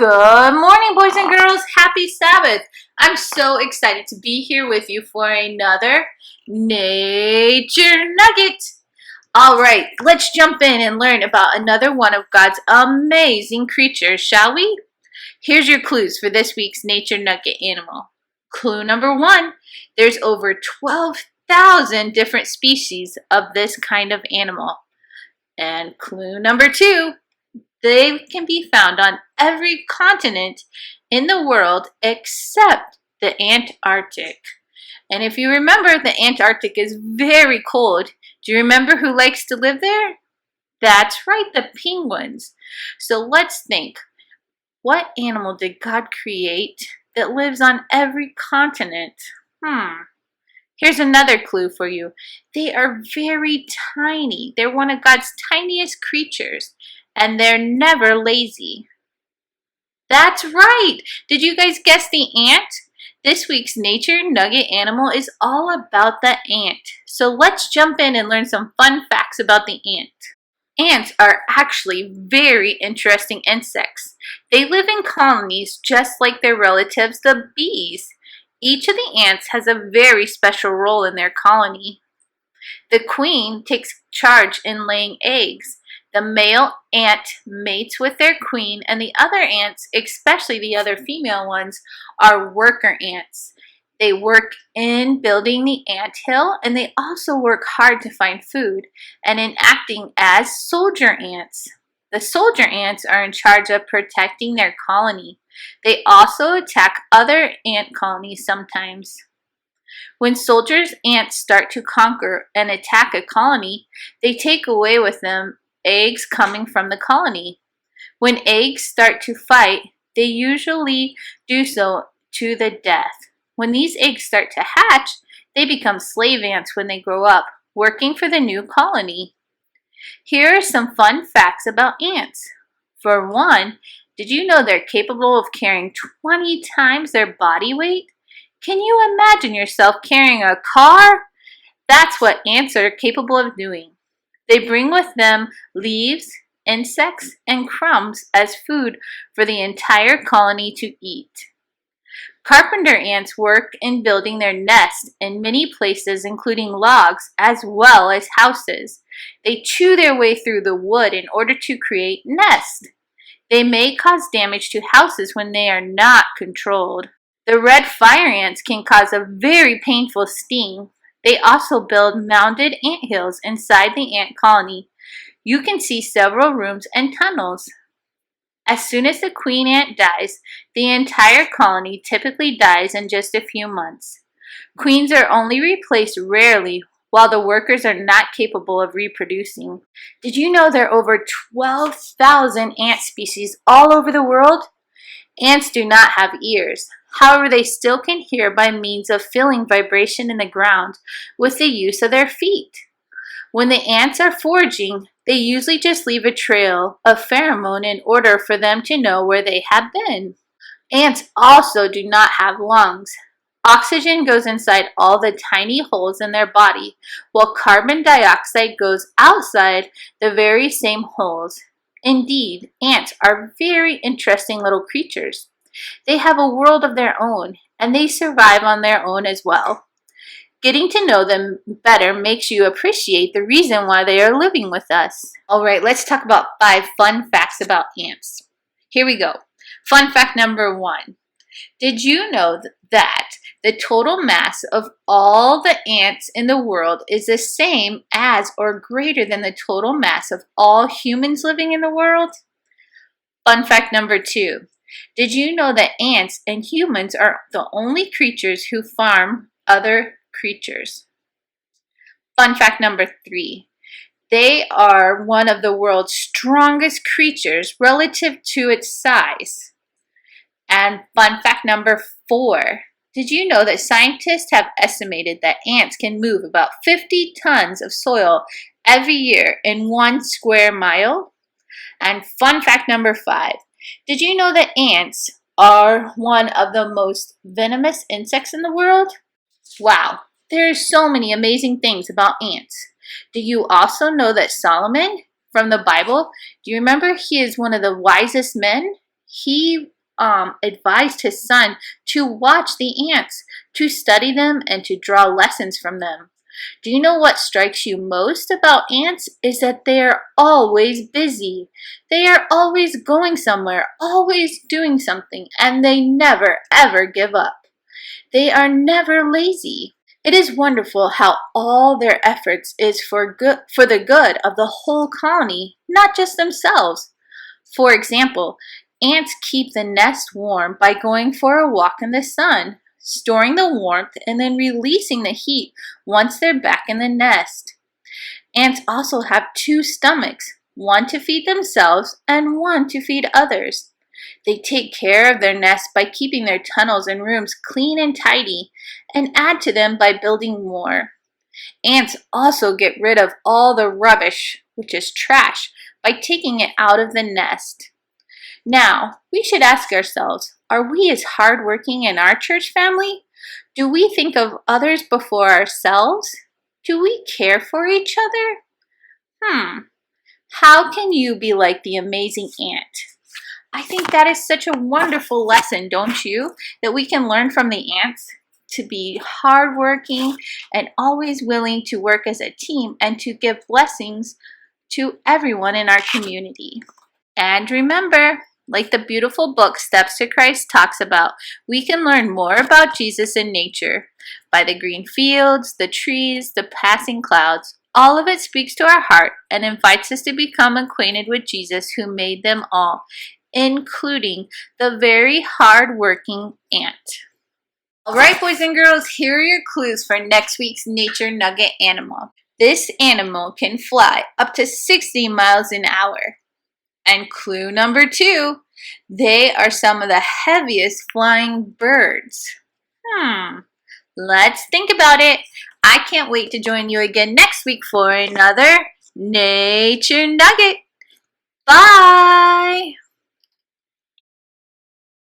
Good morning, boys and girls. Happy Sabbath. I'm so excited to be here with you for another Nature Nugget. All right, let's jump in and learn about another one of God's amazing creatures, shall we? Here's your clues for this week's Nature Nugget animal. Clue number 1, there's over 12,000 different species of this kind of animal. And clue number 2, they can be found on every continent in the world except the Antarctic. And if you remember, the Antarctic is very cold. Do you remember who likes to live there? That's right, the penguins. So let's think. What animal did God create that lives on every continent? Here's another clue for you. They are very tiny. They're one of God's tiniest creatures. And they're never lazy. That's right! Did you guys guess the ant? This week's Nature Nugget animal is all about the ant. So let's jump in and learn some fun facts about the ant. Ants are actually very interesting insects. They live in colonies just like their relatives, the bees. Each of the ants has a very special role in their colony. The queen takes charge in laying eggs. The male ant mates with their queen, and the other ants, especially the other female ones, are worker ants. They work in building the anthill, and they also work hard to find food and in acting as soldier ants. The soldier ants are in charge of protecting their colony. They also attack other ant colonies sometimes. When soldiers ants start to conquer and attack a colony, they take away with them eggs coming from the colony. When eggs start to fight, they usually do so to the death. When these eggs start to hatch, they become slave ants when they grow up, working for the new colony. Here are some fun facts about ants. For one, did you know they're capable of carrying 20 times their body weight? Can you imagine yourself carrying a car? That's what ants are capable of doing. They bring with them leaves, insects, and crumbs as food for the entire colony to eat. Carpenter ants work in building their nest in many places, including logs as well as houses. They chew their way through the wood in order to create nests. They may cause damage to houses when they are not controlled. The red fire ants can cause a very painful sting. They also build mounded anthills inside the ant colony. You can see several rooms and tunnels. As soon as the queen ant dies, the entire colony typically dies in just a few months. Queens are only replaced rarely, while the workers are not capable of reproducing. Did you know there are over 12,000 ant species all over the world? Ants do not have ears. However, they still can hear by means of feeling vibration in the ground with the use of their feet. When the ants are foraging, they usually just leave a trail of pheromone in order for them to know where they have been. Ants also do not have lungs. Oxygen goes inside all the tiny holes in their body, while carbon dioxide goes outside the very same holes. Indeed, ants are very interesting little creatures. They have a world of their own, and they survive on their own as well. Getting to know them better makes you appreciate the reason why they are living with us. All right, let's talk about 5 fun facts about ants. Here we go. Fun fact number 1. Did you know that the total mass of all the ants in the world is the same as or greater than the total mass of all humans living in the world? Fun fact number 2. Did you know that ants and humans are the only creatures who farm other creatures? Fun fact number 3. They are one of the world's strongest creatures relative to its size. And fun fact number 4. Did you know that scientists have estimated that ants can move about 50 tons of soil every year in 1 square mile? And fun fact number 5. Did you know that ants are one of the most venomous insects in the world? Wow, there are so many amazing things about ants. Do you also know that Solomon from the Bible, do you remember he is one of the wisest men? He advised his son to watch the ants, to study them, and to draw lessons from them. Do you know what strikes you most about ants is that they are always busy. They are always going somewhere, always doing something, and they never ever give up. They are never lazy. It is wonderful how all their efforts is for the good of the whole colony, not just themselves. For example, ants keep the nest warm by going for a walk in the sun, storing the warmth, and then releasing the heat once they're back in the nest. Ants also have two stomachs, one to feed themselves and one to feed others. They take care of their nests by keeping their tunnels and rooms clean and tidy, and add to them by building more. Ants also get rid of all the rubbish, which is trash, by taking it out of the nest. Now, we should ask ourselves, are we as hardworking in our church family? Do we think of others before ourselves? Do we care for each other? How can you be like the amazing ant? I think that is such a wonderful lesson, don't you? That we can learn from the ants to be hardworking and always willing to work as a team and to give blessings to everyone in our community. And remember, like the beautiful book Steps to Christ talks about, we can learn more about Jesus in nature. By the green fields, the trees, the passing clouds, all of it speaks to our heart and invites us to become acquainted with Jesus who made them all, including the very hard-working ant. All right, boys and girls, here are your clues for next week's Nature Nugget animal. This animal can fly up to 60 miles an hour. And clue number 2, they are some of the heaviest flying birds. Let's think about it. I can't wait to join you again next week for another Nature Nugget. Bye!